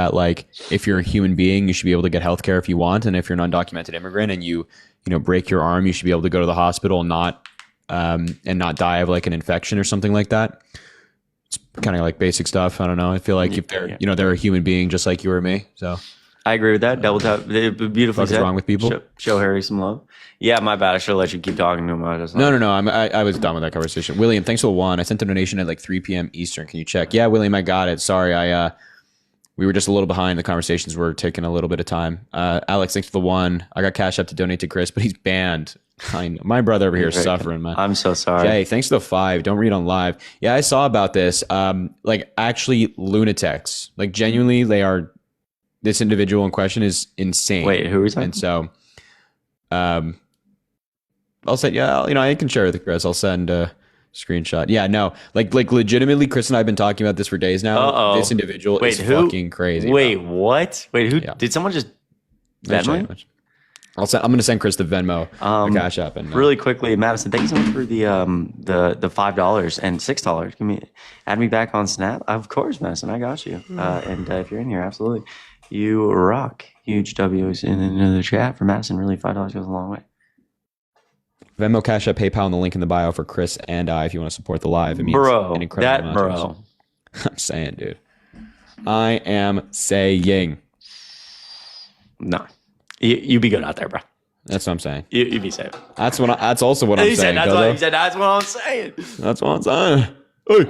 that like if you're a human being, you should be able to get healthcare if you want, and if you're an undocumented immigrant and you break your arm, you should be able to go to the hospital and not die of like an infection or something like that. It's kind of like basic stuff. I don't know. I feel like if they're they're a human being just like you or me. So I agree with that. Double tap. Beautiful. What's wrong with people? Show Harry some love. Yeah, my bad. I should have let you keep talking to him. No. I was done with that conversation. William, thanks for the one. I sent a donation at like 3 p.m. Eastern. Can you check? Yeah, William, I got it. Sorry, we were just a little behind. The conversations were taking a little bit of time. Alex, thanks for the one. I got Cash App to donate to Chris, but he's banned. I know. My brother over here is suffering, man. I'm so sorry. Jay, thanks for the 5. Don't read on live. Yeah, I saw about this. Like actually lunatics. Like genuinely, they are. This individual in question is insane. Wait, who is that? And so, I'll say, I can share with Chris. I'll send a screenshot. Yeah, no, like legitimately, Chris and I have been talking about this for days now. Uh-oh. This individual is fucking crazy. Wait, what? Wait, who? Yeah. Did someone just Venmo? I'm gonna send Chris the Venmo, the Cash App, and really quickly, Madison. Thank you so much for the $5 and $6. Add me back on Snap. Of course, Madison, I got you. And if you're in here, absolutely. You rock. Huge W's in the chat for Madison. Really, $5 goes a long way. Venmo, Cash App, PayPal, and the link in the bio for Chris and I if you want to support the live. It means an incredible amount. I'm saying, dude. I am saying. No. You be good out there, bro. That's what I'm saying. You be safe. That's also what I'm saying. He said, that's what I'm saying. That's what I'm saying. Hey.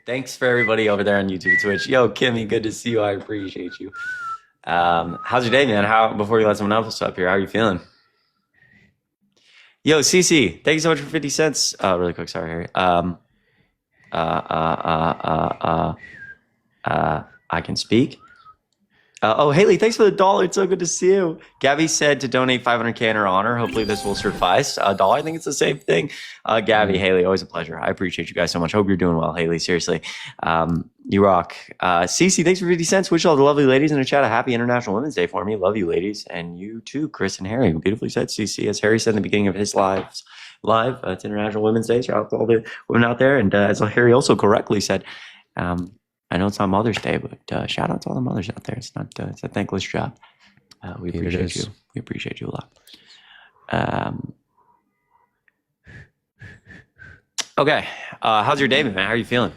Thanks for everybody over there on YouTube and Twitch. Yo, Kimmy, good to see you. I appreciate you. How's your day, man? Before you let someone else up here, how are you feeling? Yo, CC, thank you so much for 50 cents. Really quick, sorry, Harry. I can speak. Haley, thanks for the $1. It's so good to see you. Gabby said to donate $500K in her honor. Hopefully this will suffice. $1, I think it's the same thing. Gabby, Haley, always a pleasure. I appreciate you guys so much. Hope you're doing well, Haley. Seriously. You rock. Cece, thanks for 50 cents. Wish all the lovely ladies in the chat a happy International Women's Day for me. Love you, ladies. And you too, Chris and Harry. Beautifully said, Cece. As Harry said in the beginning of his live, it's International Women's Day. Shout out to all the women out there. And as Harry also correctly said, I know it's on Mother's Day, but shout out to all the mothers out there. It's not it's a thankless job. We appreciate you. We appreciate you a lot. Okay. How's your day, man? How are you feeling?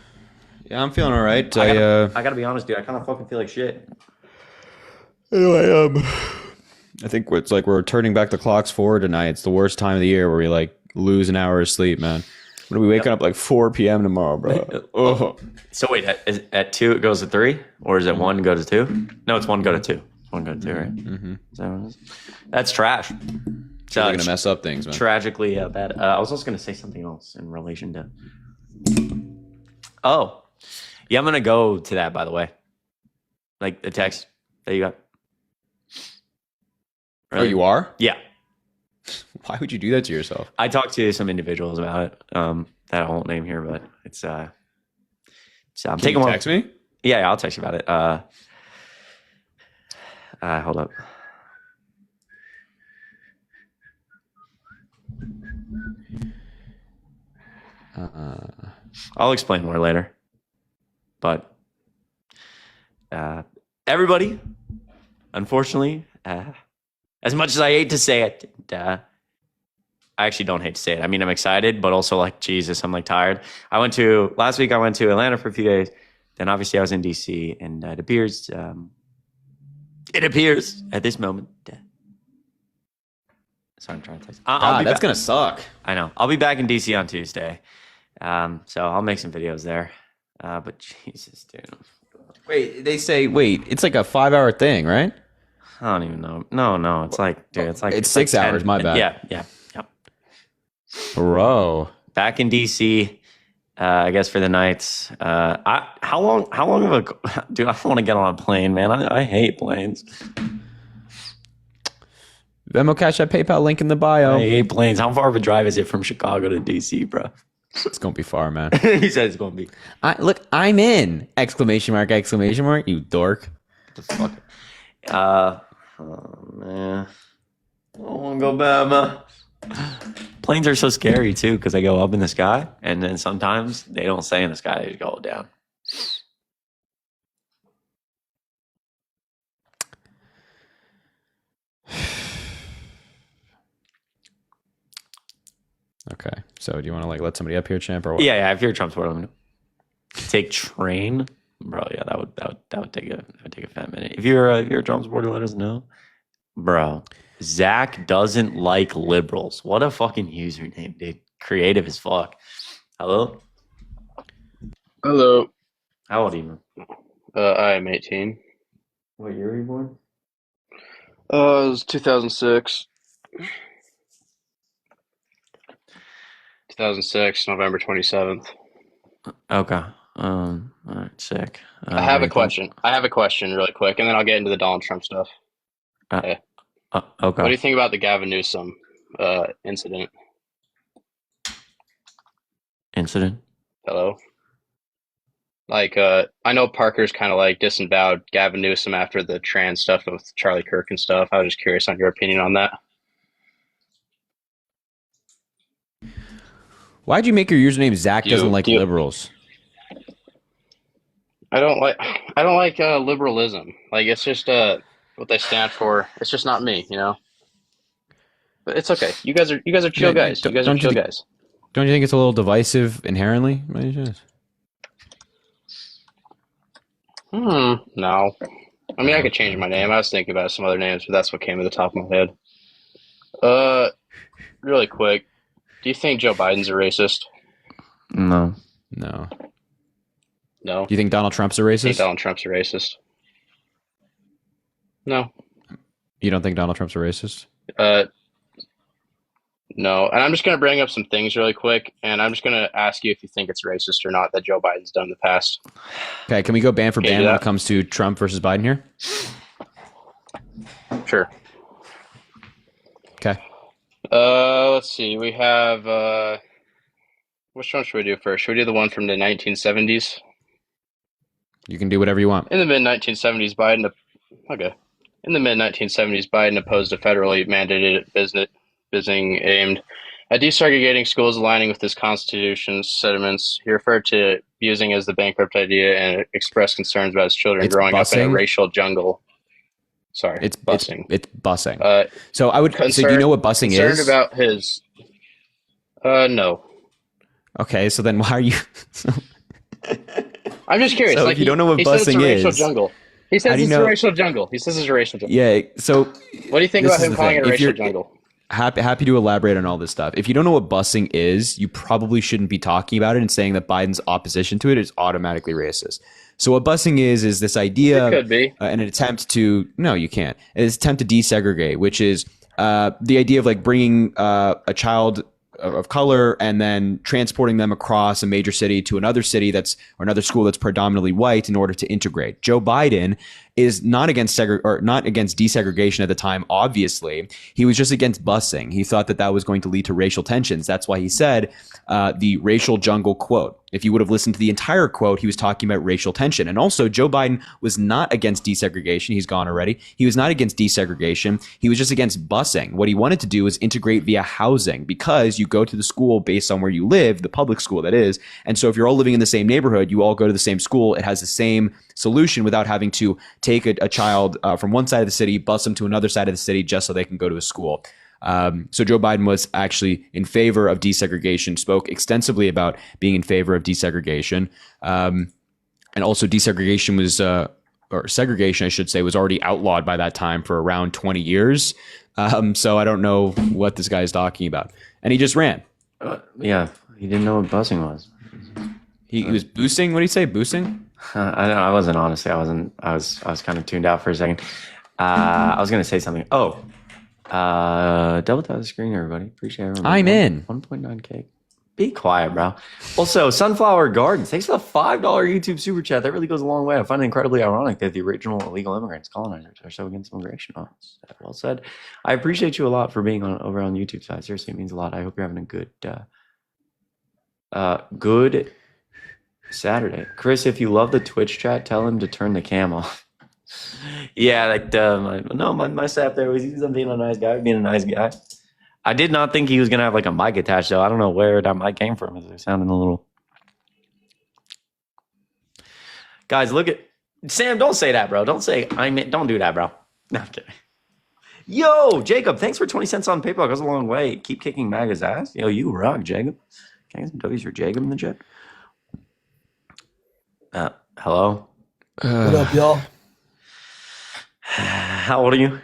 Yeah, I'm feeling all right. I gotta be honest, dude. I kind of fucking feel like shit. Anyway, I think it's like we're turning back the clocks forward tonight. It's the worst time of the year where we like lose an hour of sleep, man. When are we waking up like 4 p.m. tomorrow, bro? Oh. So wait, at 2 it goes to 3, or is it 1 go to 2? No, it's 1 go to 2. 1 go to 2, right? Mm-hmm. So that's trash. So you're gonna mess up things, man. Tragically bad. I was also gonna say something else in relation to. Oh, yeah, I'm gonna go to that. By the way, like the text that you got. Right? Oh, you are? Yeah. Why would you do that to yourself? I talked to some individuals about it. That I won't name here, but it's so I'm taking one. Text me? Yeah, I'll text you about it. Hold up. I'll explain more later. But everybody, unfortunately, as much as I hate to say it, I actually don't hate to say it. I mean, I'm excited, but also like, Jesus, I'm like tired. Last week I went to Atlanta for a few days. Then obviously I was in DC, and it appears at this moment. Sorry, I'm trying to text. That's going to suck. I know. I'll be back in DC on Tuesday. So I'll make some videos there. But Jesus, dude. Wait, it's like a 5-hour thing, right? I don't even know. No. It's like, dude, it's 6 hours. 10, my bad. Yeah. Bro. Back in DC, I guess for the nights. How long of a dude? I don't want to get on a plane, man. I hate planes. Venmo, Cash App, PayPal, link in the bio. I hate planes. How far of a drive is it from Chicago to DC, bro? It's gonna be far, man. He said it's gonna be. I'm in! Exclamation mark! Exclamation mark! You dork. What the fuck? Oh man, I don't want to go back, man. Planes are so scary too because they go up in the sky, and then sometimes they don't stay in the sky; they just go down. So do you want to like let somebody up here, champ, or what? Yeah. If you're a Trump supporter, let me know. Take train, bro. Yeah, that would take a fat minute. If you're a Trump supporter, let us know, bro. Zach doesn't like liberals. What a fucking username, dude. Creative as fuck. Hello. Hello. How old are you, man? I am 18. What year were you born? It was 2006. 2006, November 27th. Okay. All right, sick. I have where a you from? question. I have a question really quick, and then I'll get into the Donald Trump stuff. Uh, Okay. What do okay. you think about the Gavin Newsom incident? Incident. Hello? Like, I know Parker's kind of like disavowed Gavin Newsom after the trans stuff with Charlie Kirk and stuff. I was just curious on your opinion on that. Why'd you make your username Zach Do you- doesn't like do you- liberals? I don't like liberalism. Like, it's just what they stand for. It's just not me, you know. But it's okay. You guys are chill Yeah, guys. You guys are chill guys. Don't you think it's a little divisive inherently? No. I mean, I could change my name. I was thinking about some other names, but that's what came to the top of my head. Really quick, do you think Joe Biden's a racist? No. No. No. Do you think Donald Trump's a I think racist? Donald Trump's a racist. No. You don't think Donald Trump's a racist? No. And I'm just going to bring up some things really quick, and I'm just going to ask you if you think it's racist or not that Joe Biden's done in the past. Okay, can we go band for Can you band do when that? it comes to Trump versus Biden here? Sure. Okay. Let's see. We have, which one should we do first? Should we do the one from the 1970s? You can do whatever you want. In the mid-1970s, okay. In the mid-1970s, Biden opposed a federally mandated visiting aimed at desegregating schools, aligning with his constitution's sentiments. He referred to using as the bankrupt idea and expressed concerns about his children It's growing up in a busing. racial jungle. Sorry, It's busing. It's busing. So I would. So do you know what busing concerned is? about his. No. Okay, so then why are you? I'm just curious. So like if you don't know what he says it's a busing racial is, jungle. He says how do you it's know- a racial jungle. He says it's a racial jungle. Yeah. So What do you think this about is him the calling thing. it a If racial you're- jungle? happy to elaborate on all this stuff. If you don't know what busing is, you probably shouldn't be talking about it and saying that Biden's opposition to it is automatically racist. So what busing is this idea, It could be. an attempt to no, you can't. It's an attempt to desegregate, which is the idea of like bringing a child of color and then transporting them across a major city to another city or another school that's predominantly white in order to integrate. Joe Biden is not against not against desegregation at the time. Obviously, he was just against busing. He thought that was going to lead to racial tensions. That's why he said the racial jungle quote. If you would have listened to the entire quote, he was talking about racial tension. And also, Joe Biden was not against desegregation. He's gone already. He was not against desegregation. He was just against busing. What he wanted to do was integrate via housing, because you go to the school based on where you live, the public school that is. And so if you're all living in the same neighborhood, you all go to the same school. It has the same solution without having to take a child from one side of the city, bus them to another side of the city just so they can go to a school. So Joe Biden was actually in favor of desegregation, spoke extensively about being in favor of desegregation. And also desegregation was, or segregation, I should say, was already outlawed by that time for around 20 years. So I don't know what this guy is talking about. And he just ran. Yeah, he didn't know what busing was. He was boosting. What did he say? Boosting? I don't know. I wasn't, honestly. I was kind of tuned out for a second. I was gonna say something. Double tap the screen, everybody. Appreciate everyone. I'm in. 1.9K. Be quiet, bro. Also, Sunflower Gardens. Thanks for the $5 YouTube super chat. That really goes a long way. I find it incredibly ironic that the original illegal immigrants, colonizers, are so against immigration. Oh, well said. I appreciate you a lot for being over on YouTube side. Seriously, it means a lot. I hope you're having a good Saturday. Chris, if you love the Twitch chat, tell him to turn the cam off. Yeah, like my staff there was being a nice guy. I did not think he was gonna have like a mic attached though. I don't know where that mic came from. It sounded a little. Guys, look at Sam. Don't say that, bro. Don't say don't do that, bro. No, I'm kidding. Yo, Jacob, thanks for 20 cents on PayPal. Goes a long way. Keep kicking MAGA's ass. Yo, you rock, Jacob. Can I get some W's for Jacob in the chat? Hello? What up, y'all? How old are you?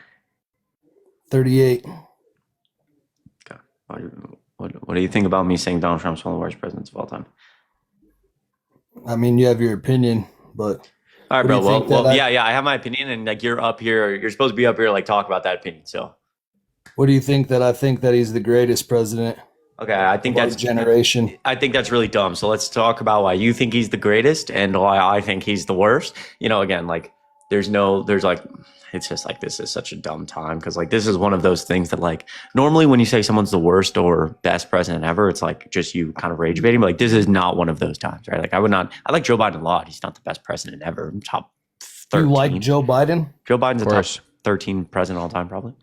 38. Okay. What do you think about me saying Donald Trump's one of the worst presidents of all time? I mean, you have your opinion, but All right, What do bro. you Well, think that yeah, I have my opinion, and like you're up here, you're supposed to be up here, like talk about that opinion. So, what do you think that I think that he's the greatest president okay, I think of our that's generation? I think that's really dumb. So let's talk about why you think he's the greatest and why I think he's the worst. You know, again, like there's like, it's just like, this is such a dumb time because like this is one of those things that like normally when you say someone's the worst or best president ever, it's like just you kind of rage baiting. But like this is not one of those times, right? Like I like Joe Biden a lot. He's not the best president ever. Top 13. You like Joe Biden? Joe Biden's a Of top course. 13 president all time, probably.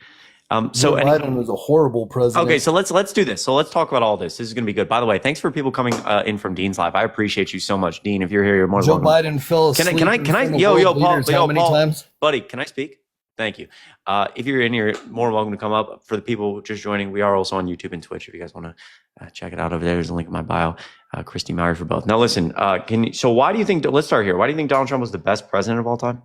Joe So Biden was a horrible president. okay, so let's do this. So let's talk about all this. This is going to be good. By the way, thanks for people coming in from Dean's Live. I appreciate you so much, Dean. If you're here, you're more than Joe welcome. Biden fell asleep. Can I, in front of yo, world Paul, leaders how many times? buddy, can I speak? Thank you. If you're in here, more welcome to come up. For the people just joining, we are also on YouTube and Twitch. If you guys want to check it out over there, there's a link in my bio. Christy Mowrey for both. Now, listen. So why do you think? Let's start here. Why do you think Donald Trump was the best president of all time?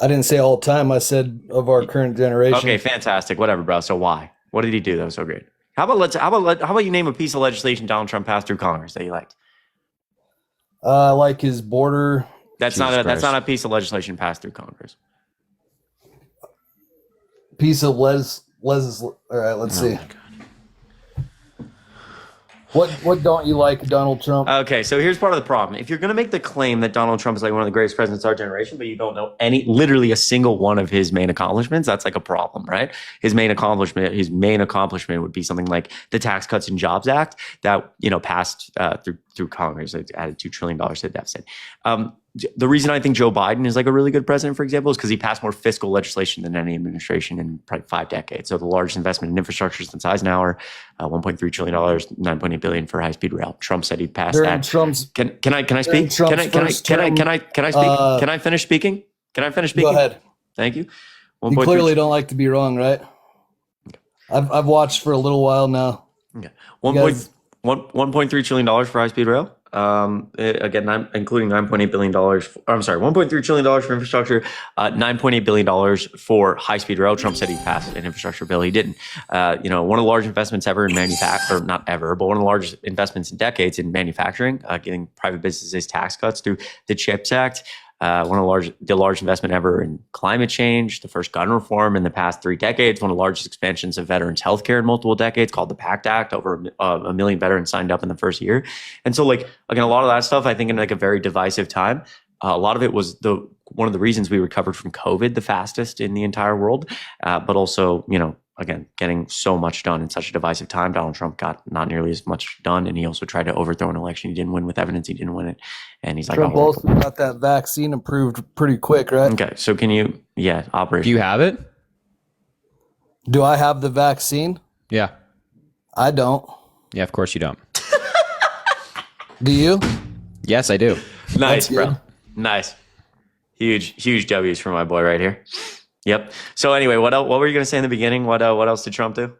I didn't say all time. I said of our current generation. Okay, fantastic. Whatever, bro. So why? What did he do that was so great? How about you name a piece of legislation Donald Trump passed through Congress that you liked? I like his border. That's Jesus not a piece of legislation passed through Congress. Piece of all right, let's see. What don't you like, Donald Trump? Okay, so here's part of the problem. If you're going to make the claim that Donald Trump is like one of the greatest presidents of our generation, but you don't know literally a single one of his main accomplishments, that's like a problem, right? His main accomplishment would be something like the Tax Cuts and Jobs Act that, passed through Congress. It added $2 trillion to the deficit. The reason I think Joe Biden is like a really good president, for example, is because he passed more fiscal legislation than any administration in probably 5 decades. So the largest investment in infrastructure since Eisenhower, $1.3 trillion, $9.8 billion for high-speed rail. Trump said he'd pass that. Can I speak? Can I speak? Can I finish speaking? Can I finish speaking? Go ahead. Thank you. You clearly don't like to be wrong, right? I've watched for a little while now. Okay. $1.3 trillion for high-speed rail. Again, including $9.8 billion. $1.3 trillion for infrastructure, $9.8 billion for high-speed rail. Trump said he passed an infrastructure bill. He didn't. One of the largest investments ever in manufacturing, or not ever, but one of the largest investments in decades in manufacturing, getting private businesses tax cuts through the CHIPS Act. One of the largest investment ever in climate change, the first gun reform in the past 3 decades, one of the largest expansions of veterans healthcare in multiple decades called the PACT Act. Over a million veterans signed up in the first year. And so like, again, a lot of that stuff, I think in like a very divisive time, a lot of it was one of the reasons we recovered from COVID the fastest in the entire world. But also, again, getting so much done in such a divisive time. Donald Trump got not nearly as much done, and he also tried to overthrow an election. He didn't win with evidence. He didn't win it, and he's like, Trump also got that vaccine approved pretty quick, right? Okay, so can you, operation. Do you have it? Do I have the vaccine? Yeah. I don't. Yeah, of course you don't. Do you? Yes, I do. Nice, That's bro. good. Nice, huge W's for my boy right here. Yep. So anyway, what were you going to say in the beginning? What else did Trump do?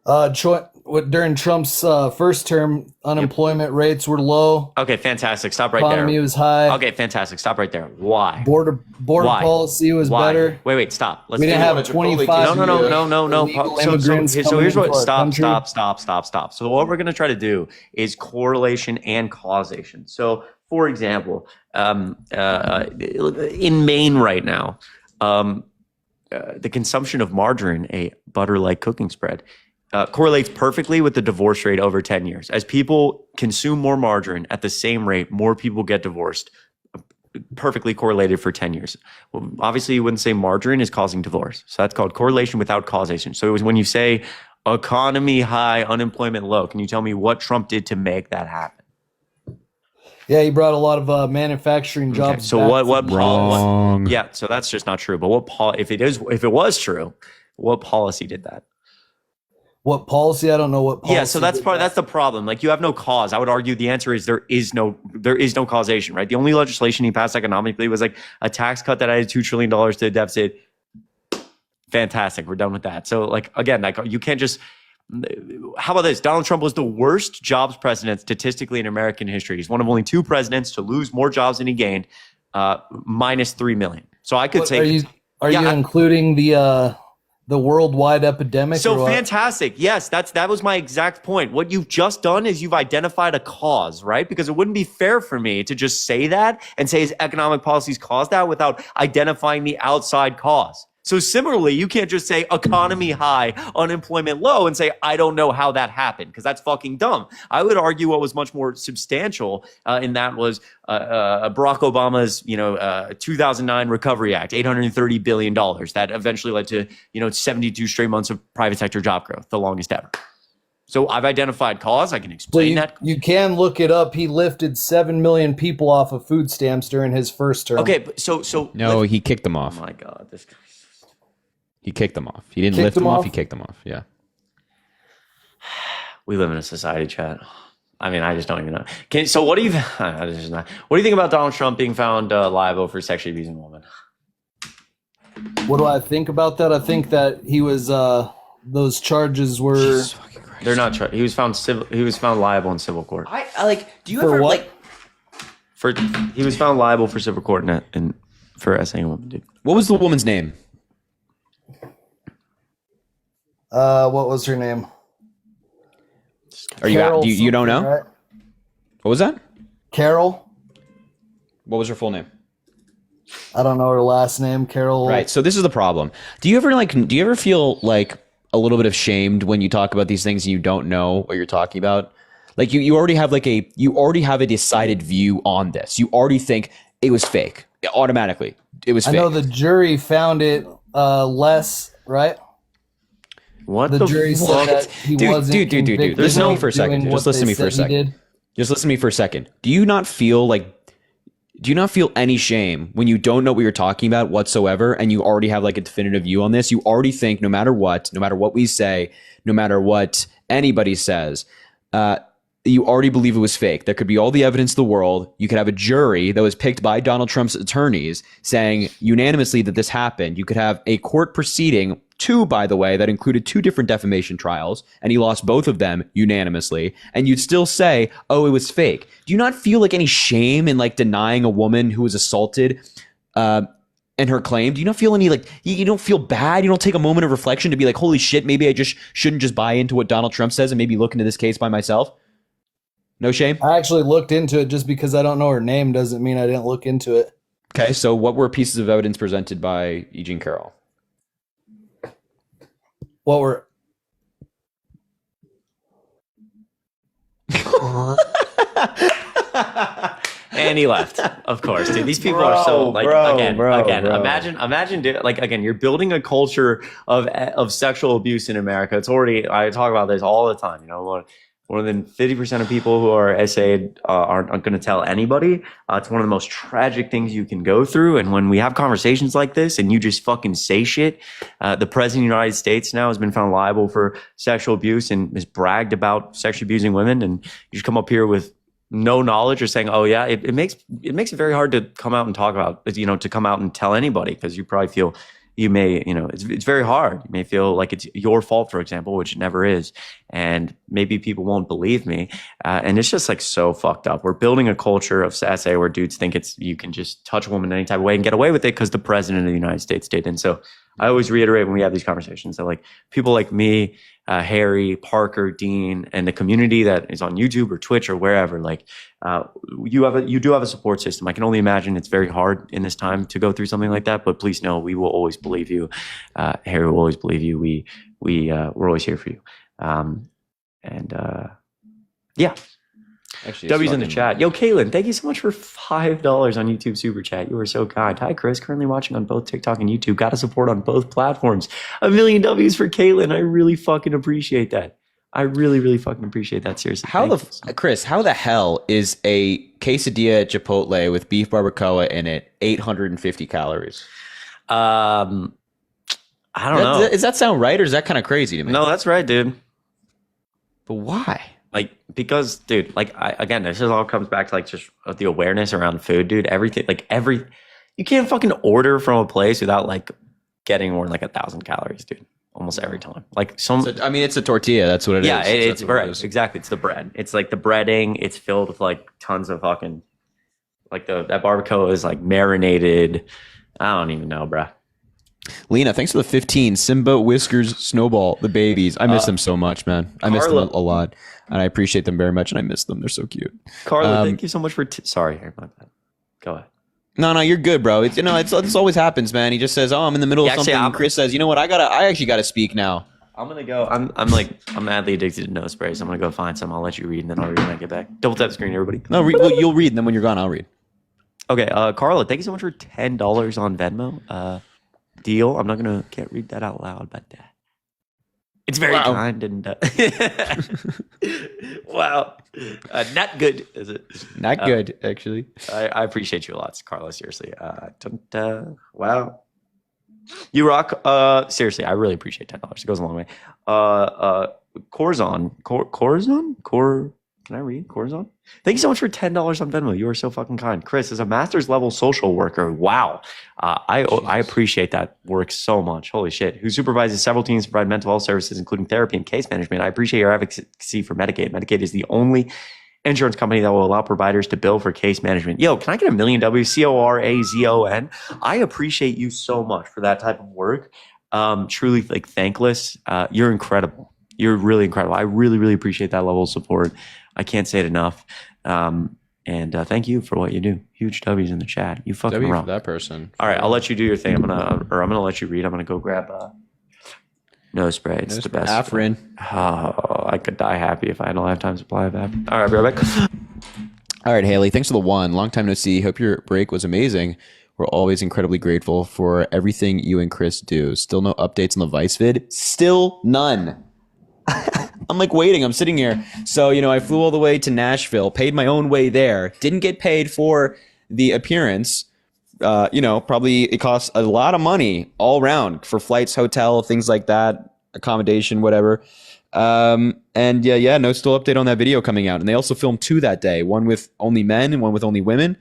During Trump's first term, unemployment rates were low. Okay, fantastic. Stop right Economy there. was high. Okay, fantastic. Stop right there. Why? Border Why? policy was Why? better. Wait. Stop. We didn't have 25 No. illegal So immigrants here's coming what. into our country. Stop. So what we're going to try to do is correlation and causation. So, for example, in Maine right now, the consumption of margarine, a butter-like cooking spread, correlates perfectly with the divorce rate over 10 years. As people consume more margarine at the same rate, more people get divorced. Perfectly correlated for 10 years. Well, obviously, you wouldn't say margarine is causing divorce. So that's called correlation without causation. So it was when you say economy high, unemployment low, can you tell me what Trump did to make that happen? Yeah, he brought a lot of manufacturing jobs. Okay, so Wrong. yeah, so that's just not true. But if it was true, what policy did that? What policy? I don't know what policy. Yeah, so that's the problem. Like, you have no cause. I would argue the answer is there is no causation, right? The only legislation he passed economically was like a tax cut that added $2 trillion to the deficit. Fantastic. We're done with that. So like, again, like you can't just, how about this? Donald Trump was the worst jobs president statistically in American history. He's one of only 2 presidents to lose more jobs than he gained, minus 3 million. So I could say, are you including the worldwide epidemic? So fantastic. Yes, that was my exact point. What you've just done is you've identified a cause, right? Because it wouldn't be fair for me to just say that and say his economic policies caused that without identifying the outside cause. So similarly, you can't just say economy high, unemployment low and say, I don't know how that happened, because that's fucking dumb. I would argue what was much more substantial in that was Barack Obama's, 2009 Recovery Act, $830 billion that eventually led to, 72 straight months of private sector job growth, the longest ever. So I've identified cause. I can explain that. You can look it up. He lifted 7 million people off of food stamps during his first term. Okay, so no, he kicked them off. Oh my God, this guy. He kicked them off. He didn't lift them off. He kicked them off. Yeah. We live in a society, chat. I mean, I just don't even know. So what do you think about Donald Trump being found liable for sexually abusing a woman? What do I think about that? I think that he was those charges were they're not he was found liable in civil court. Do you ever what? He was found liable for civil court and for essaying a woman, dude. What was the woman's name? What was her name? You don't know? Right? What was that? Carol. What was her full name? I don't know her last name. Carol. Right. So this is the problem. Do you ever feel like a little bit of shamed when you talk about these things and you don't know what you're talking about? Like you already have a decided view on this. You already think it was fake. Automatically. It was fake. I know the jury found it less, right? What the jury said that he wasn't dude. Listen to me for a second. Just listen to me for a second. Just listen to me for a second. Do you not feel any shame when you don't know what you're talking about whatsoever and you already have like a definitive view on this? You already think no matter what we say, no matter what anybody says, you already believe it was fake. There could be all the evidence in the world. You could have a jury that was picked by Donald Trump's attorneys saying unanimously that this happened. You could have a court proceeding, 2, by the way, that included 2 different defamation trials, and he lost both of them unanimously, and you'd still say, oh, it was fake. Do you not feel like any shame in like denying a woman who was assaulted and her claim? Do you not feel any you don't feel bad? You don't take a moment of reflection to be like, holy shit, maybe I just shouldn't just buy into what Donald Trump says and maybe look into this case by myself? No shame? I actually looked into it. Just because I don't know her name doesn't mean I didn't look into it. Okay, so what were pieces of evidence presented by E. Jean Carroll? What were... And he left, of course, dude. These people are so imagine, dude, again, you're building a culture of sexual abuse in America. It's already, I talk about this all the time, more than 50% of people who are essayed aren't going to tell anybody. It's one of the most tragic things you can go through. And when we have conversations like this and you just fucking say shit, the president of the United States now has been found liable for sexual abuse and has bragged about sexually abusing women. And you just come up here with no knowledge or saying, oh yeah, it makes it very hard to come out and talk about, to come out and tell anybody, because you probably feel it's very hard. You may feel like it's your fault, for example, which it never is. And maybe people won't believe me. And it's just so fucked up. We're building a culture of SA where dudes think you can just touch a woman any type of way and get away with it because the president of the United States did. And so I always reiterate when we have these conversations that people like me, Harry, Parker, Dean, and the community that is on YouTube or Twitch or wherever, you do have a support system. I can only imagine it's very hard in this time to go through something like that, but please know we will always believe you. Harry will always believe you. We're always here for you. Yeah. Actually, W's in the chat. Yo, Caitlin, thank you so much for $5 on YouTube Super Chat. You were so kind. Hi, Chris. Currently watching on both TikTok and YouTube. Got to support on both platforms. 1 million W's for Caitlin. I really fucking appreciate that. I really, really fucking appreciate that. Seriously. Chris, how the hell is a quesadilla at Chipotle with beef barbacoa in it 850 calories? I don't know. Does that sound right, or is that kind of crazy to me? No, that's right, dude. But why? Because, dude, again, this all comes back to just the awareness around food, dude. Everything, you can't fucking order from a place without getting more than like 1,000 calories, dude. Almost every time. Like some. It's a tortilla. That's what it is. Yeah, it's what right. it is. Exactly. It's the bread. It's like the breading. It's filled with like tons of fucking like that barbacoa is like marinated. I don't even know, bruh. Lena, thanks for the 15. Simba, Whiskers, Snowball, the babies. I miss them so much, man. I miss them a lot, and I appreciate them very much, and I miss them. They're so cute. Carla, thank you so much for. Sorry, my bad. Go ahead. No, you're good, bro. It's this always happens, man. He just says, "Oh, I'm in the middle of something." And Chris says, "You know what? I actually gotta speak now." I'm gonna go. I'm madly addicted to nose sprays. I'm gonna go find some. I'll let you read, and then I'll read when I get back. Double tap the screen, everybody. No, you'll read, and then when you're gone, I'll read. Okay, Carla, thank you so much for $10 on Venmo. Deal. I'm not gonna can't read that out loud, but it's very kind and wow, not good, is it? Not good, actually. I appreciate you a lot, Carla. Seriously. Wow. You rock. Seriously, I really appreciate $10. It goes a long way. Corzon. Can I read Corzon? Thank you so much for $10 on Venmo. You are so fucking kind. Chris is a master's level social worker. Wow. I appreciate that work so much. Holy shit. Who supervises several teams to provide mental health services, including therapy and case management. I appreciate your advocacy for Medicaid. Medicaid is the only insurance company that will allow providers to bill for case management. Yo, can I get $1 million? Corazon. I appreciate you so much for that type of work. Truly like thankless. You're incredible. You're really incredible. I really, really appreciate that level of support. I can't say it enough. And thank you for what you do. Huge W's in the chat. You fucking W rock. for that person. All right, I'll let you do your thing. I'm gonna let you read. I'm gonna go grab nose spray. It's the best. Afrin. Oh, I could die happy if I had a lifetime supply of Afrin. All right, I'll be right back. All right, Haley. Thanks for the one. Long time no see. Hope your break was amazing. We're always incredibly grateful for everything you and Chris do. Still no updates on the Vice vid. Still none. I'm like waiting. I'm sitting here. So, I flew all the way to Nashville, paid my own way there, didn't get paid for the appearance. Probably it costs a lot of money all around for flights, hotel, things like that, accommodation, whatever. No still update on that video coming out. And they also filmed 2 that day, one with only men and one with only women.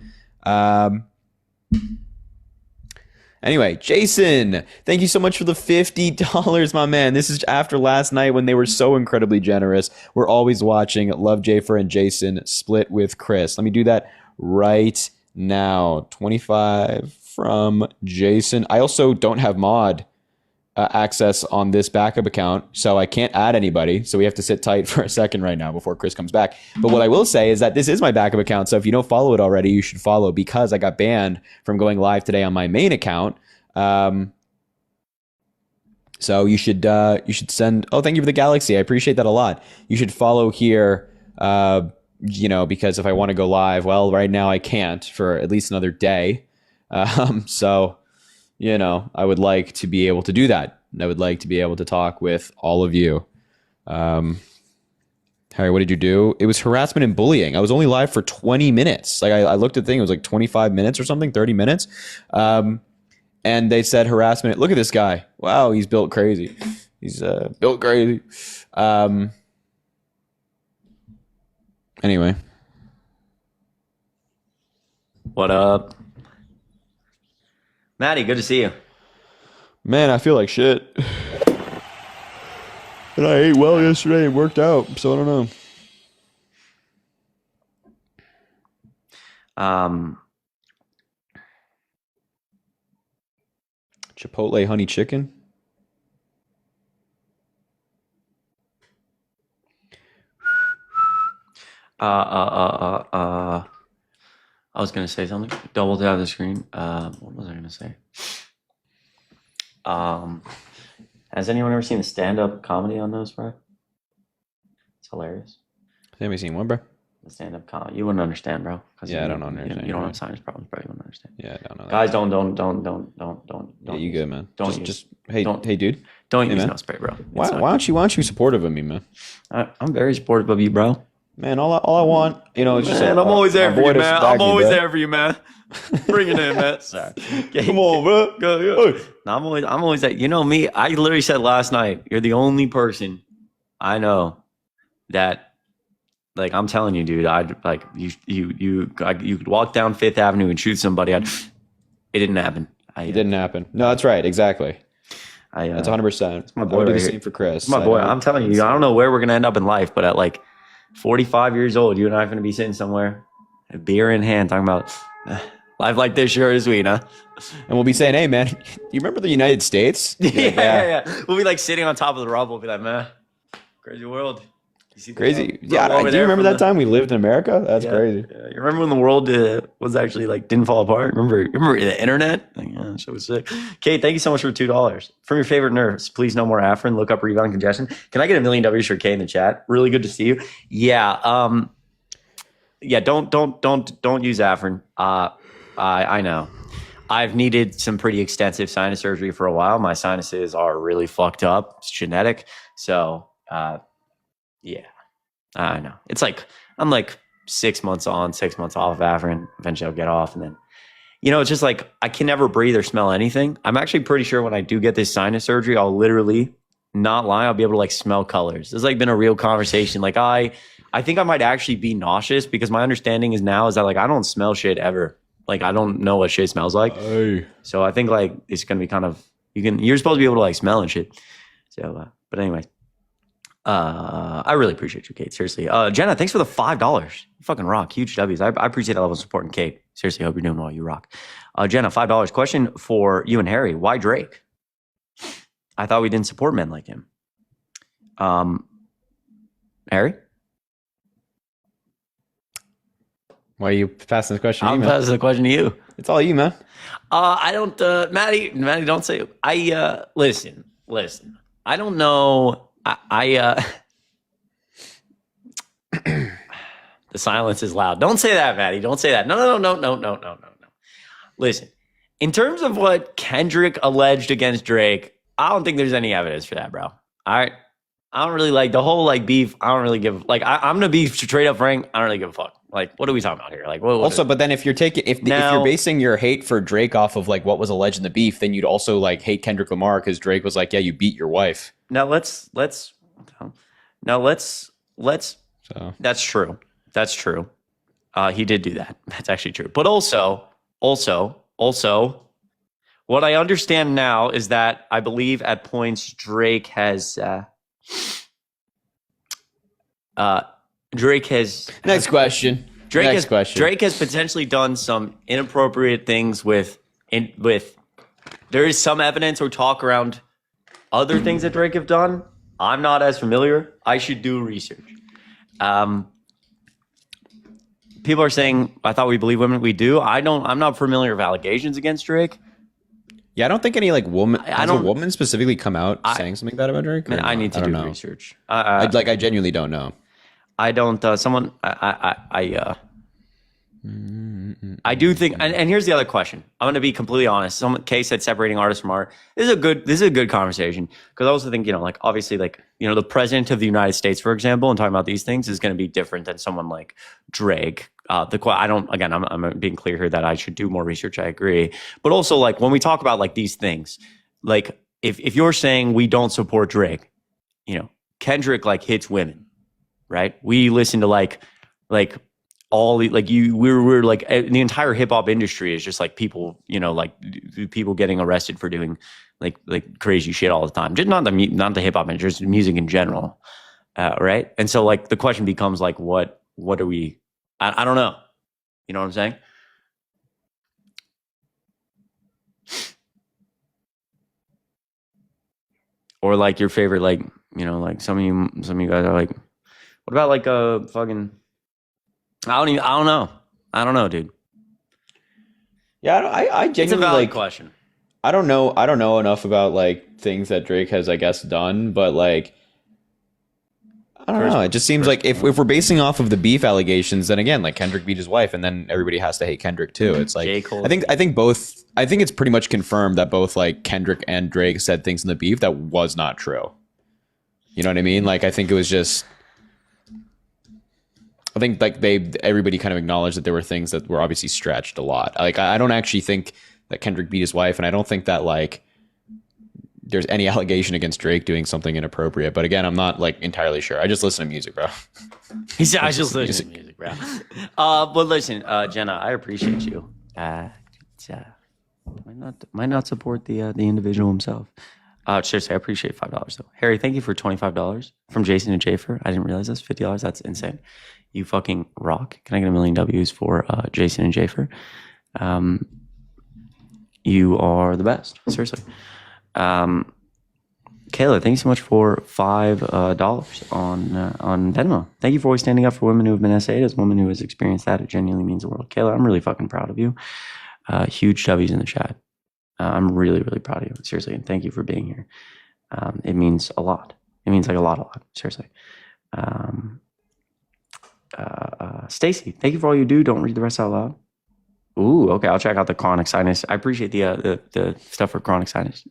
Anyway, Jason, thank you so much for the $50, my man. This is after last night when they were so incredibly generous. We're always watching. Love Jafer and Jason split with Chris. Let me do that right now. 25 from Jason. I also don't have mod access on this backup account, so I can't add anybody. So we have to sit tight for a second right now before Chris comes back. But what I will say is that this is my backup account. So if you don't follow it already, you should follow because I got banned from going live today on my main account. So you should send. Oh, thank you for the Galaxy. I appreciate that a lot. You should follow here. Because if I want to go live, well, right now I can't for at least another day. I would like to be able to do that. I would like to be able to talk with all of you. Harry, what did you do? It was harassment and bullying. I was only live for 20 minutes. Like I looked at the thing, it was like 25 minutes or something, 30 minutes. And they said harassment. Look at this guy. Wow, he's built crazy. He's built crazy. Anyway. What up? Maddie, good to see you. Man, I feel like shit. And I ate well yesterday and worked out, so I don't know. Chipotle honey chicken. I was gonna say something. Double tap the screen. What was I gonna say? Has anyone ever seen the stand-up comedy on those, bro? It's hilarious. Have you seen one, bro? The stand-up comedy. You wouldn't understand, bro. Yeah, I don't understand. You don't have sinus problems, bro. You wouldn't understand. Yeah, I don't know. Guys, don't. Yeah, you good, man. Don't hey, dude. Don't use nose spray, bro. Why aren't you supportive of me, man? I'm very supportive of you, bro. Man, all I want, is just. Man, I'm always there for you, man. I'm always there for you, man. Bring it in, man. Sorry. Come on, bro. Go. No, I'm always that. You know me. I literally said last night, you're the only person I know that, like, I'm telling you, dude. I'd like you could walk down Fifth Avenue and shoot somebody. It didn't happen. It didn't happen. No, that's right. Exactly. That's 100%. my I boy would do right the here. same for Chris. My boy, I'm telling you, I don't know where we're gonna end up in life, but at like 45 years old, you and I are gonna be sitting somewhere, a beer in hand, talking about life like this sure is sweet, huh? And we'll be saying, hey, man, you remember the United States? Yeah. We'll be like sitting on top of the rubble, we'll be like, man, crazy world. You see the Crazy. world Yeah, over do you there remember from that time we lived in America? That's crazy. Yeah. You remember when the world was actually like didn't fall apart? Remember the internet? Like, yeah, that shit was sick. Kate, thank you so much for $2. From your favorite nurse, please no more Afrin. Look up rebound congestion. Can I get $1 million for Kate in the chat? Really good to see you. Yeah. Yeah. Don't use Afrin. I know. I've needed some pretty extensive sinus surgery for a while. My sinuses are really fucked up. It's genetic. So, yeah. I know. It's like I'm like 6 months on, 6 months off of Afrin. Eventually I'll get off. And then, it's just like I can never breathe or smell anything. I'm actually pretty sure when I do get this sinus surgery, I'll literally not lie. I'll be able to like smell colors. There's like been a real conversation. Like I think I might actually be nauseous because my understanding is that like I don't smell shit ever. Like I don't know what shit smells like. Hey. So I think like it's going to be kind of, you're supposed to be able to like smell and shit. So, but anyway. I really appreciate you, Kate. Seriously. Jenna, thanks for the $5. You fucking rock. Huge W's. I appreciate that level of support. And Kate, seriously, hope you're doing well. You rock. Jenna, $5. Question for you and Harry. Why Drake? I thought we didn't support men like him. Harry? Why are you passing the question to I'm me, man? passing the question to you. It's all you, man. I don't, Maddie, don't say, listen. I don't know. The silence is loud. Don't say that, Maddie. Don't say that. No. Listen, in terms of what Kendrick alleged against Drake, I don't think there's any evidence for that, bro. All right. I don't really like the whole like beef. I don't really give I'm gonna be straight up frank. I don't really give a fuck. Like, what are we talking about here? Like, what also, but then if you're taking if you're basing your hate for Drake off of like what was alleged in the beef, then you'd also like hate Kendrick Lamar because Drake was like, yeah, you beat your wife. Now let's. So that's true. That's true. He did do that. That's actually true. But also, what I understand now is that I believe at points Drake has. Next question. Drake has potentially done some inappropriate things with. There is some evidence or talk around other things that Drake have done. I'm not as familiar. I should do research. People are saying, I thought we believe women. We do. I'm not familiar with allegations against Drake. Yeah, I don't think any like woman. Has a woman specifically come out saying something bad about Drake? I need to do research. I genuinely don't know. I don't. I do think, and here's the other question. I'm going to be completely honest. Kay said separating artists from art. This is a good conversation because I also think like obviously like the president of the United States, for example, and talking about these things is going to be different than someone like Drake. I'm being clear here that I should do more research. I agree, but also like when we talk about like these things, like if you're saying we don't support Drake, Kendrick like hits women, right? We listen to like. All the, like we're like the entire hip hop industry is just like people, like people getting arrested for doing like crazy shit all the time. Just not the hip hop industry, just music in general, right? And so like the question becomes like, what are we? I don't know. You know what I'm saying? Or like your favorite, like like some of you guys are like, what about like a fucking. I don't know, dude. Yeah, I genuinely it's a valid like, question. I don't know enough about like things that Drake has, I guess, done, but like, I don't know. It just seems like if we're basing off of the beef allegations, then again, like Kendrick beat his wife, and then everybody has to hate Kendrick too. It's like I think it's pretty much confirmed that both like Kendrick and Drake said things in the beef that was not true. You know what I mean? Like I think it was just. I think like everybody kind of acknowledged that there were things that were obviously stretched a lot. Like I don't actually think that Kendrick beat his wife, and I don't think that like there's any allegation against Drake doing something inappropriate. But again, I'm not like entirely sure. I just listen to music, bro. I just listen to music, bro. But listen, Jenna, I appreciate you. Might not support the individual himself. Seriously, I appreciate $5 though. Harry, thank you for $25 from Jason and Jafer. I didn't realize this. $50. That's insane. You fucking rock. Can I get a million W's for Jason and Jafer? You are the best. Seriously. Kayla, thank you so much for $5 on Venmo. Thank you for always standing up for women who have been essayed. As a woman who has experienced that, it genuinely means the world. Kayla, I'm really fucking proud of you. Huge W's in the chat. I'm really, really proud of you. Seriously, and thank you for being here. It means a lot. It means like a lot. Seriously. Stacy, thank you for all you do. Don't read the rest out loud. Ooh, okay. I'll check out the chronic sinus. I appreciate the stuff for chronic sinus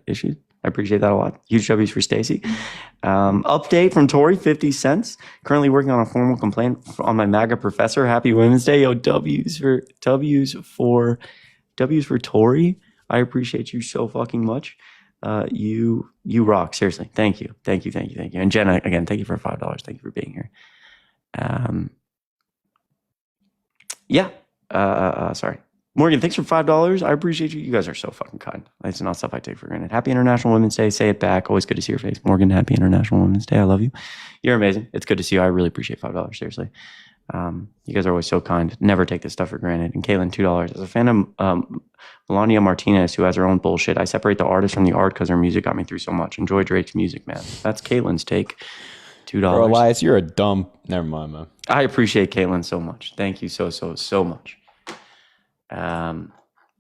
issues. I appreciate that a lot. Huge W's for Stacy. Update from Tori, 50 cents. Currently working on a formal complaint on my MAGA professor. Happy Women's Day. Yo, W's for Tori. I appreciate you so fucking much. You rock. Seriously. Thank you. And Jenna, again, thank you for $5. Thank you for being here. Sorry. Morgan, thanks for $5. I appreciate you. You guys are so fucking kind. It's not stuff I take for granted. Happy International Women's Day. Say it back. Always good to see your face. Morgan, happy International Women's Day. I love you. You're amazing. It's good to see you. I really appreciate $5. Seriously. You guys are always so kind. Never take this stuff for granted. And Caitlin, $2. As a fan of Melania Martinez, who has her own bullshit, I separate the artist from the art because her music got me through so much. Enjoy Drake's music, man. That's Caitlin's take. $2. Bro, Elias, you're a dumb. Never mind, man. I appreciate Caitlin so much. Thank you so much.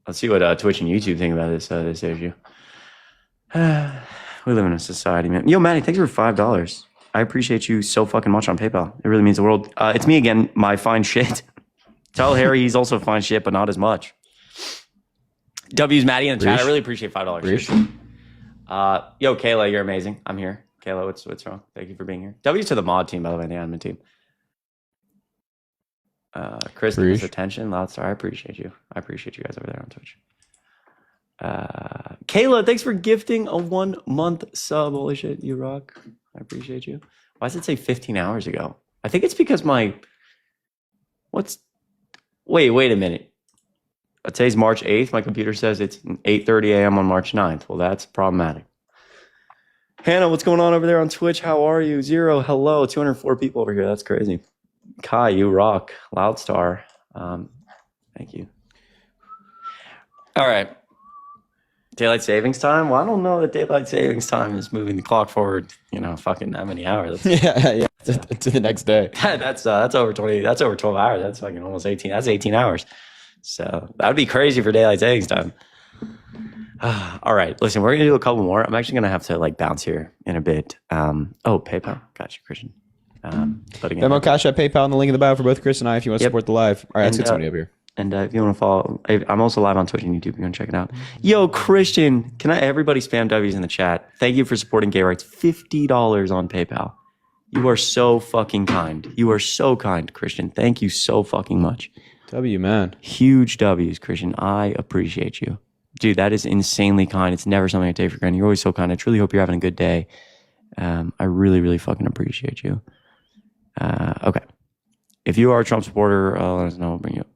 Let's see what Twitch and YouTube think about this issue. We live in a society, man. Yo, Maddie, thanks for $5. I appreciate you so fucking much on PayPal. It really means the world. It's me again, my fine shit. Tell Harry he's also fine shit, but not as much. W's Maddie in the chat. I really appreciate $5. Yo, Kayla, you're amazing. I'm here. Kayla, what's wrong? Thank you for being here. W's to the mod team, by the way, the admin team. Chris, thanks for attention. Loudstar, I appreciate you. I appreciate you guys over there on Twitch. Kayla, thanks for gifting a 1 month sub. Holy shit, you rock. I appreciate you. Why does it say 15 hours ago? I think it's because wait a minute. Today's March 8th. My computer says it's 8:30 a.m. on March 9th. Well, that's problematic. Hannah, what's going on over there on Twitch? How are you? Zero, hello. 204 people over here. That's crazy. Kai, you rock. Loudstar. Thank you. All right. Daylight savings time? Well, I don't know that daylight savings time is moving the clock forward, fucking that many hours. Yeah. To the next day. That's over 20. That's over 12 hours. That's fucking almost 18. That's 18 hours. So that would be crazy for daylight savings time. All right. Listen, we're going to do a couple more. I'm actually going to have to bounce here in a bit. PayPal. Gotcha, Christian. But again, Venmo, Cash App, PayPal, and the link in the bio for both Chris and I if you want to support the live. All right, let's get somebody up here. And if you want to follow, I'm also live on Twitch and YouTube. You want to check it out. Yo, Christian, can everybody spam W's in the chat? Thank you for supporting gay rights. $50 on PayPal. You are so fucking kind. You are so kind, Christian. Thank you so fucking much. W, man. Huge W's, Christian. I appreciate you. Dude, that is insanely kind. It's never something I take for granted. You're always so kind. I truly hope you're having a good day. I really, really fucking appreciate you. Okay. If you are a Trump supporter, let us know. We'll bring you up.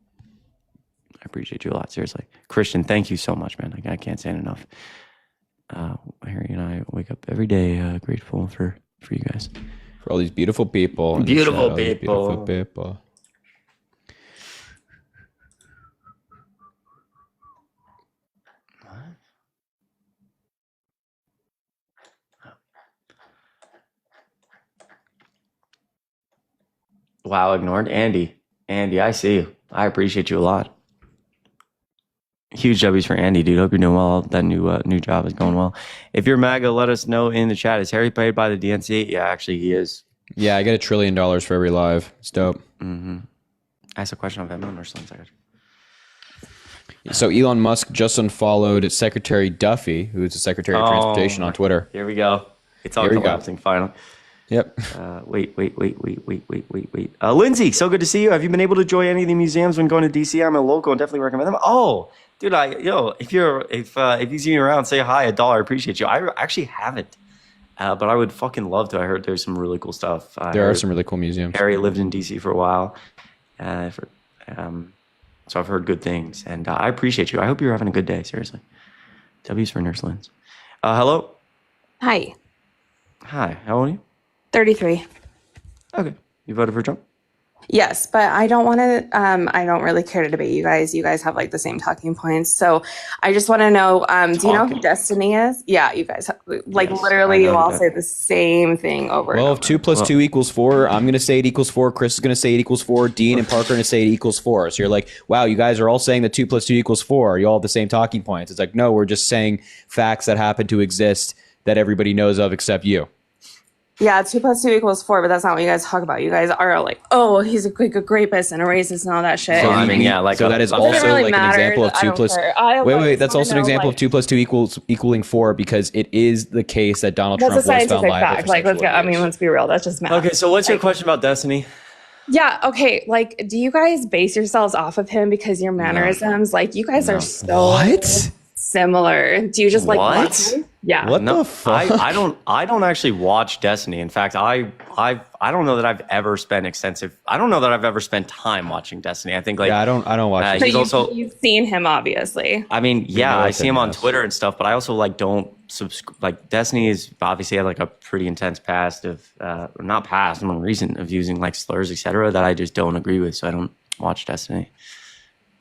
I appreciate you a lot. Seriously. Christian, thank you so much, man. I can't say it enough. Harry and I wake up every day grateful for you guys. For all these beautiful people. Beautiful people. Beautiful people. Wow, ignored. Andy, I see you. I appreciate you a lot. Huge W's for Andy, dude. Hope you're doing well. That new job is going well. If you're MAGA, let us know in the chat. Is Harry paid by the DNC? Yeah, actually, he is. Yeah, I get $1 trillion for every live. It's dope. Mm-hmm. Ask a question on Venmo or something. So Elon Musk just unfollowed Secretary Duffy, who is the Secretary of Transportation on Twitter. Here we go. It's all collapsing finally. Yep. Wait. Lindsay, so good to see you. Have you been able to enjoy any of the museums when going to DC? I'm a local and definitely recommend them. Oh, dude, if you see me around, say hi. $1. I appreciate you. I actually haven't, but I would fucking love to. I heard there's some really cool stuff. There are some really cool museums. Harry lived in DC for a while, so I've heard good things, and I appreciate you. I hope you're having a good day. Seriously. W's for Nurse Lens. Hello. Hi, Hi. How old are you? 33. Okay. You voted for Trump? Yes, but I don't want to, I don't really care to debate you guys. You guys have like the same talking points. So I just want to know, do you know who Destiny is? Yeah, you guys have, like Yes, literally I you know all that. say the same thing over and Well, over. if 2 + 2 = 4, I'm going to say it equals 4. Chris is going to say it equals 4. Dean and Parker are going to say it equals 4. So you're like, wow, you guys are all saying that 2 + 2 = 4. You all have the same talking points. It's like, no, we're just saying facts that happen to exist that everybody knows of except you. Yeah, 2 + 2 = 4, but that's not what you guys talk about. You guys are like, oh, he's a rapist and a racist and all that shit. So, I mean, yeah, like so that is Doesn't also really like matter. an example of I 2 don't + care. I wait, just that's wanna also an know, example like, of 2 + 2 equaling 4 because it is the case that Donald that's Trump a was found scientific liable fact. for Like, sexual abuse. let's be real. That's just math. Okay, so what's your question about Destiny? Yeah, okay. Like, do you guys base yourselves off of him because your mannerisms? Like, you guys are so What? similar. Do you just like What? watch him? Yeah. What the fuck? I don't actually watch Destiny. In fact, I don't know that I've ever spent time watching Destiny. I think like Yeah, I don't watch So he's also you've seen him, obviously. I mean, yeah, know I of see him, him on yes. Twitter and stuff, but I also like don't subscribe. Like Destiny is obviously had like a pretty intense past of not past, more recent of using like slurs, etc. that I just don't agree with. So I don't watch Destiny.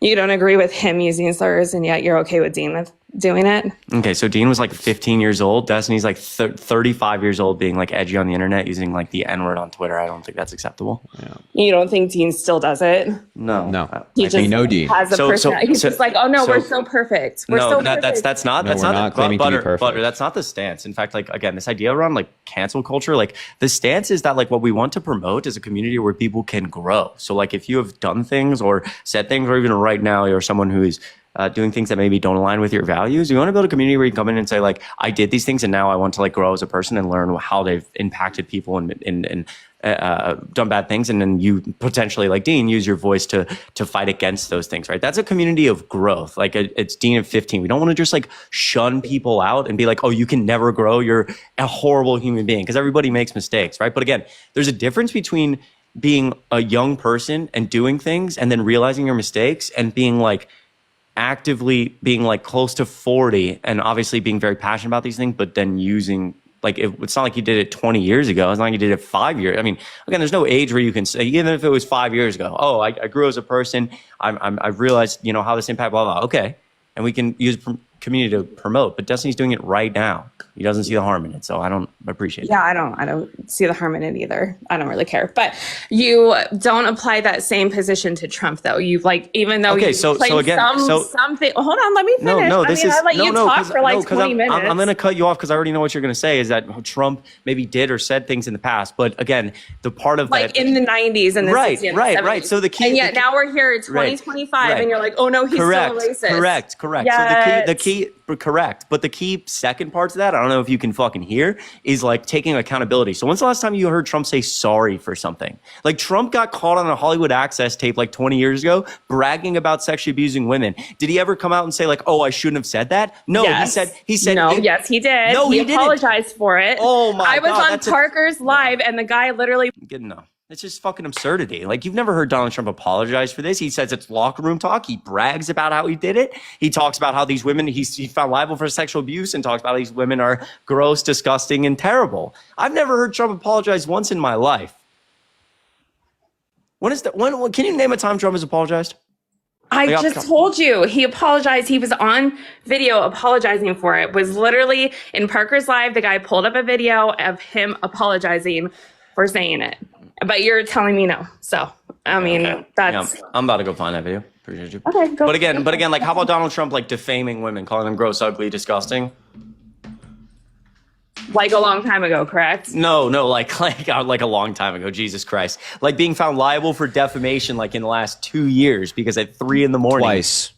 You don't agree with him using slurs, and yet you're okay with Dean with doing it? Okay, so Dean was like 15 years old. Destiny's like 35 years old, being like edgy on the internet, using like the N-word on Twitter. I don't think that's acceptable. You don't think Dean still does it? No. He I just think- know Dean. has a personality. He's just like, oh no, so- we're so perfect. We're no, so that's perfect. not No, that's we're not not claiming to be perfect. Butter, that's not the stance. In fact, like again, this idea around like cancel culture, like the stance is that like what we want to promote is a community where people can grow. So like if you have done things or said things, or even right now you're someone who is doing things that maybe don't align with your values, you want to build a community where you come in and say like, I did these things and now I want to like grow as a person and learn how they've impacted people and done bad things, and then you potentially, like Dean, use your voice to fight against those things, right? That's a community of growth. Like it's Dean of 15. We don't want to just like shun people out and be like, oh, you can never grow. You're a horrible human being, because everybody makes mistakes, right? But again, there's a difference between being a young person and doing things and then realizing your mistakes and being like actively being like close to 40 and obviously being very passionate about these things, but then using like it's not like you did it 20 years ago. It's not like you did it 5 years. I mean, again, there's no age where you can say, even if it was 5 years ago, oh, I grew as a person. I've realized, you know, how this impact, blah, blah. Okay. And we can use community to promote, but Destiny's doing it right now. He doesn't see the harm in it. So I don't appreciate it. Yeah, I don't see the harm in it either. I don't really care. But you don't apply that same position to Trump, though. You like, even though Okay, you so claim again, something. Hold on, let me finish. I let you talk for like 20 minutes. I'm going to cut you off because I already know what you're going to say is that Trump maybe did or said things in the past. But again, the part of like that, in the 90s and the 60s and the 70s. right. So the key, and yet now we're here at 2025, right. and you're like, oh no, he's correct, still a racist. Correct. Yes. So the key, correct. But the key second part to that, I don't know if you can fucking hear, is like taking accountability. So when's the last time you heard Trump say sorry for something? Like Trump got caught on a Hollywood Access tape like 20 years ago bragging about sexually abusing women. Did he ever come out and say like, oh, I shouldn't have said that? No, yes. he said no. Yes, he did. No, he apologized for it. Oh my I was God, on Parker's Live, and the guy literally. No. It's just fucking absurdity. Like, you've never heard Donald Trump apologize for this. He says it's locker room talk. He brags about how he did it. He talks about how these women, he found liable for sexual abuse, and talks about how these women are gross, disgusting, and terrible. I've never heard Trump apologize once in my life. When can you name a time Trump has apologized? I just told you he apologized. He was on video apologizing for it. Was literally in Parker's Live. The guy pulled up a video of him apologizing for saying it. But you're telling me no. So, I mean, that's... Yeah, I'm about to go find that video. Appreciate you. Okay, go. But again, like, how about Donald Trump, like, defaming women, calling them gross, ugly, disgusting? Like a long time ago, correct? No, like a long time ago. Jesus Christ. Like being found liable for defamation, like in the last 2 years, because at 3 a.m. Twice.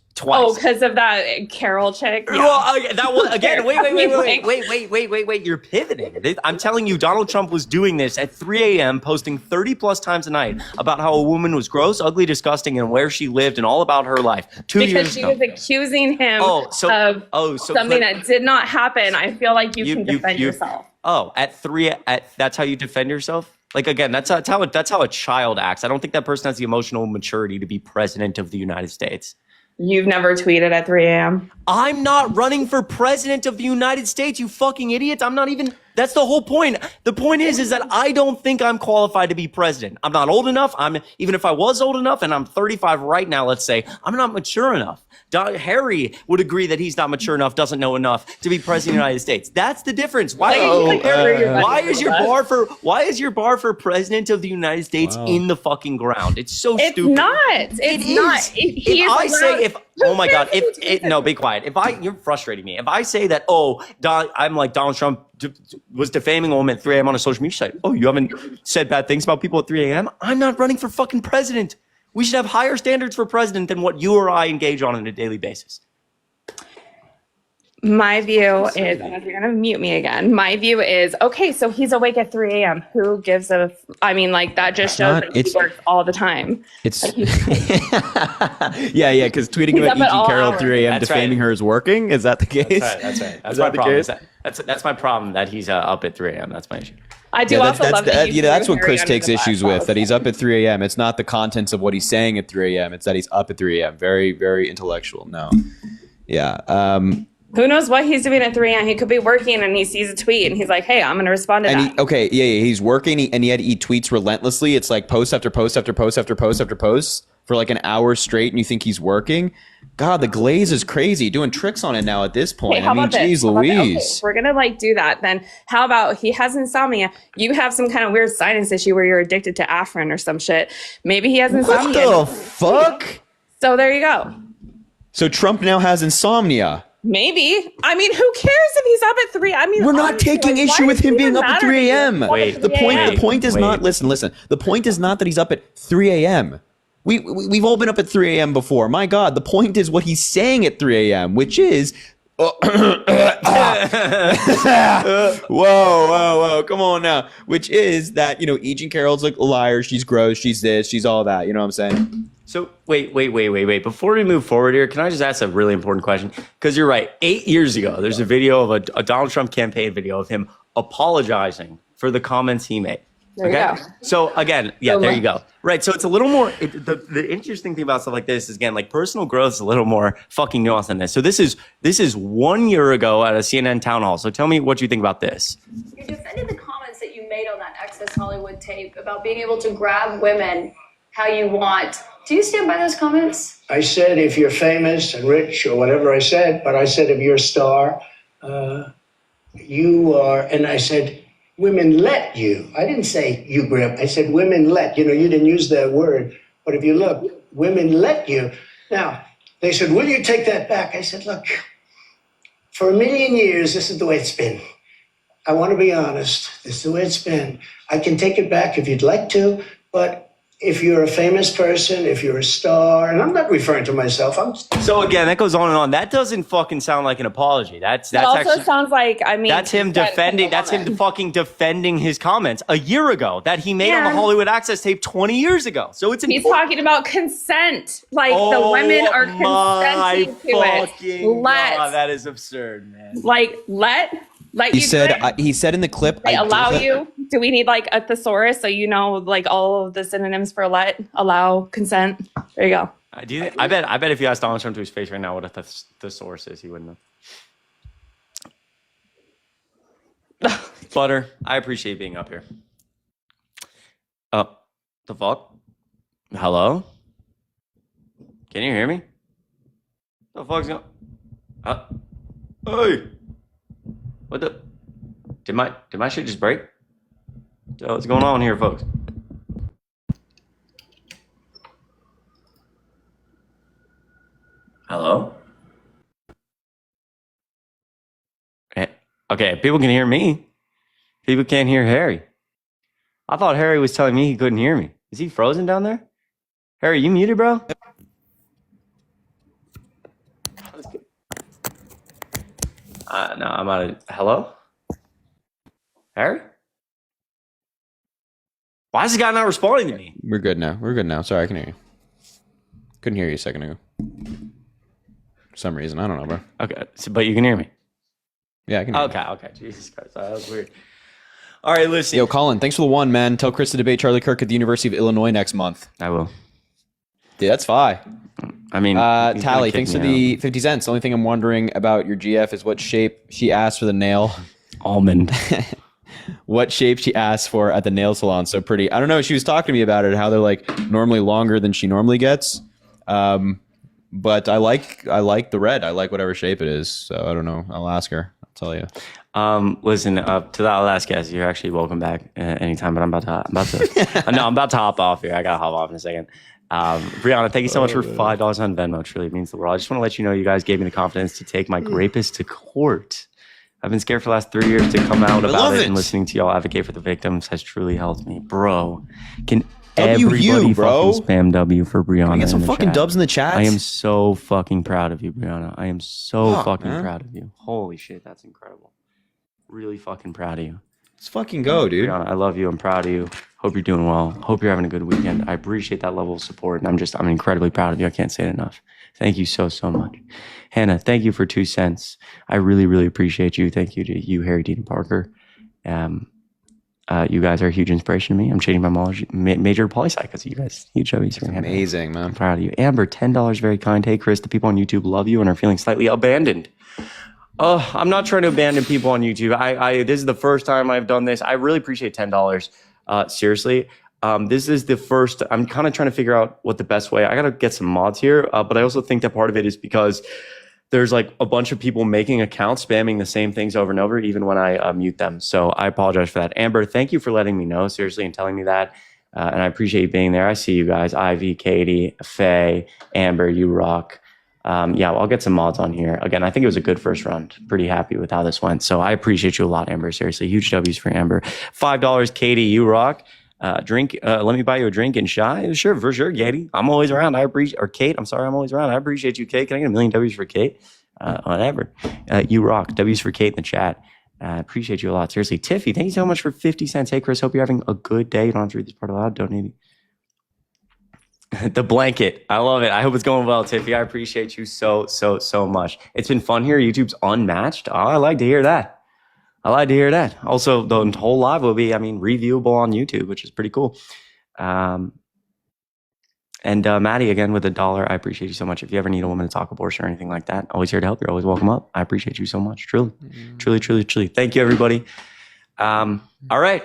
Oh, because of that Carol chick. Yeah. Well, that was again. Wait. You're pivoting. I'm telling you, Donald Trump was doing this at 3 a.m., posting 30 plus times a night about how a woman was gross, ugly, disgusting, and where she lived, and all about her life. 2 years Because she was accusing him of something that did not happen. I feel like you can defend yourself. Oh, that's how you defend yourself. Like again, that's how a child acts. I don't think that person has the emotional maturity to be president of the United States. You've never tweeted at 3 a.m.? I'm not running for president of the United States, you fucking idiots. I'm not even, that's the whole point. The point is that I don't think I'm qualified to be president. I'm not old enough. Even if I was old enough and I'm 35 right now, let's say, I'm not mature enough. Harry would agree that he's not mature enough, doesn't know enough to be president of the United States. That's the difference. Why is your bar for president of the United States in the fucking ground? It's so stupid. It's not. Oh my God, no, be quiet. You're frustrating me. If I say that, I'm like Donald Trump was defaming a woman at 3 a.m. on a social media site. Oh, you haven't said bad things about people at 3 a.m.? I'm not running for fucking president. We should have higher standards for president than what you or I engage on a daily basis. My view is, and you're going to mute me again, my view is, okay, so he's awake at 3 a.m. Who gives a, that just shows that he works all the time. It's, yeah, because tweeting about E.G. Carroll at 3 a.m. defaming her is working? Is that the case? That's right. That's my problem. That's my problem, that he's up at 3 a.m. That's my issue. I do love that that's what Chris takes issues with, that he's up at 3 a.m. It's not the contents of what he's saying at 3 a.m. It's that he's up at 3 a.m. Very, very intellectual. No. Yeah. Who knows what he's doing at 3 a.m.? He could be working and he sees a tweet and he's like, hey, I'm going to respond to that. He's working and he tweets relentlessly. It's like post after post after post after post after post for like an hour straight, and you think he's working. God, the glaze is crazy. Doing tricks on it now at this point. Hey, geez Louise. We're going to do that. Then how about he has insomnia? You have some kind of weird sinus issue where you're addicted to Afrin or some shit. Maybe he has insomnia. What the fuck? So there you go. So Trump now has insomnia. Maybe. Who cares if he's up at 3? We're not taking issue with him being up at 3 a.m. The point is not, listen. The point is not that he's up at 3 a.m. We've all been up at 3 a.m. before. My God, the point is what he's saying at 3 a.m., which is, whoa, come on now. Which is that, E.G. Carroll's like a liar. She's gross. She's this. She's all that. You know what I'm saying? So wait. Before we move forward here, can I just ask a really important question? Because you're right. 8 years ago, there's a video of a Donald Trump campaign video of him apologizing for the comments he made. There you go. So again, there you go. Right. So it's a little more, the interesting thing about stuff like this is, again, like personal growth is a little more fucking nuanced than this. So this is 1 year ago at a CNN town hall. So tell me what you think about this. You defended the comments that you made on that Access Hollywood tape about being able to grab women how you want. Do you stand by those comments? I said if you're famous and rich or whatever I said, but I said if you're a star, you are, and I said, women let you. I didn't say you grab. I said women let. You didn't use that word. But if you look, women let you. Now, they said, will you take that back? I said, look, for 1,000,000 years, this is the way it's been. I want to be honest. This is the way it's been. I can take it back if you'd like to, but if you're a famous person, if you're a star, and I'm not referring to myself. So again, that goes on and on. That doesn't fucking sound like an apology. That also actually sounds like, that's him defending. That's him fucking defending his comments a year ago that he made on the Hollywood Access tape 20 years ago. So he's talking about consent. Like the women are consenting to it. God, that is absurd, man. He said in the clip, they allow you. Do we need like a thesaurus so all of the synonyms for let, allow, consent? There you go. I bet if you asked Donald Trump to his face right now what a thesaurus is, he wouldn't know. Butter, I appreciate being up here. The fuck? Hello? Can you hear me? The fuck's going? Hey. What the? Did my shit just break? What's going on here, folks? Hello? Okay, people can hear me. People can't hear Harry. I thought Harry was telling me he couldn't hear me. Is he frozen down there? Harry, you muted, bro? No, I'm out of... Hello? Harry? Why is this guy not responding to me? We're good now. Sorry, I can hear you. Couldn't hear you a second ago. For some reason. I don't know, bro. Okay, but you can hear me? Yeah, I can hear you. Okay. Jesus Christ. That was weird. All right, listen. Yo, Colin, thanks for the one, man. Tell Chris to debate Charlie Kirk at the University of Illinois next month. I will. Dude, that's fine. I mean, Tally, thanks for the 50 cents. The only thing I'm wondering about your GF is what shape she asked for the nail. Almond. What shape she asked for at the nail salon. So pretty. I don't know. She was talking to me about it, how they're like normally longer than she normally gets. But I like the red. I like whatever shape it is. So I don't know. I'll ask her. I'll tell you. Listen, to that last guest, you're actually welcome back anytime. But I'm about to hop off here. I gotta hop off in a second. Brianna, thank you so much for $5 on Venmo. It truly means the world. I just want to let you know, you guys gave me the confidence to take my rapist to court. I've been scared for the last 3 years to come out about it, and listening to y'all advocate for the victims has truly helped me, bro. Can everybody fucking spam W for Brianna? Can I get some fucking chat? dubs in the chat. I am so fucking proud of you, Brianna. I am so fucking proud of you. Holy shit, that's incredible. Really fucking proud of you. Let's fucking go, dude. Brianna, I love you. I'm proud of you. Hope you're doing well. Hope you're having a good weekend. I appreciate that level of support, and I'm incredibly proud of you. I can't say it enough. Thank you so much. Hannah, thank you for 2 cents. I really, really appreciate you. Thank you to you, Harry, Dean, and Parker. You guys are a huge inspiration to me. I'm changing my major to poli-sci because of you guys. Huge W's. Amazing, man. I'm proud of you. Amber, $10, very kind. Hey, Chris, the people on YouTube love you and are feeling slightly abandoned. I'm not trying to abandon people on YouTube. This is the first time I've done this. I really appreciate $10. Seriously. This is the first. I'm kind of trying to figure out what the best way. I got to get some mods here. But I also think that part of it is because there's like a bunch of people making accounts, spamming the same things over and over, even when I mute them. So I apologize for that. Amber, thank you for letting me know, seriously, and telling me that. And I appreciate you being there. I see you guys. Ivy, Katie, Faye, Amber, you rock. Yeah, well, I'll get some mods on here. Again, I think it was a good first round. Pretty happy with how this went. So I appreciate you a lot, Amber. Seriously, huge W's for Amber. $5, Katie, you rock. Drink. Let me buy you a drink and shy. Sure, for sure, Katie. I'm always around. Or Kate. I'm sorry, I'm always around. I appreciate you, Kate. Can I get a million W's for Kate? Whatever. You rock. W's for Kate in the chat. Appreciate you a lot. Seriously, Tiffy, thank you so much for 50 cents. Hey, Chris, hope you're having a good day. You don't have to read this part aloud. Donating. The blanket. I love it. I hope it's going well, Tiffy. I appreciate you so much. It's been fun here. YouTube's unmatched. Oh, I like to hear that. Also, the whole live will be, reviewable on YouTube, which is pretty cool. And Maddie, again, with $1. I appreciate you so much. If you ever need a woman to talk abortion or anything like that, always here to help. You're always welcome up. I appreciate you so much. Truly. Thank you, everybody. All right.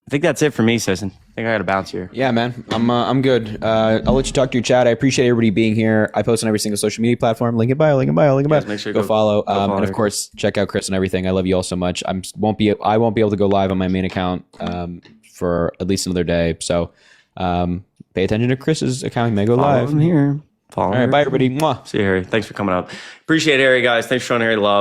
I think that's it for me, Sisson. I think I got to bounce here. Yeah, man. I'm good. I'll let you talk to your chat. I appreciate everybody being here. I post on every single social media platform. Link in bio. Yes, make sure go follow. And of course, check out Chris and everything. I love you all so much. I won't be able to go live on my main account for at least another day. So pay attention to Chris's account. He may go live. Follow him here. All right, bye everybody. Mwah. See you, Harry. Thanks for coming up. Appreciate it, Harry, guys. Thanks for showing Harry love.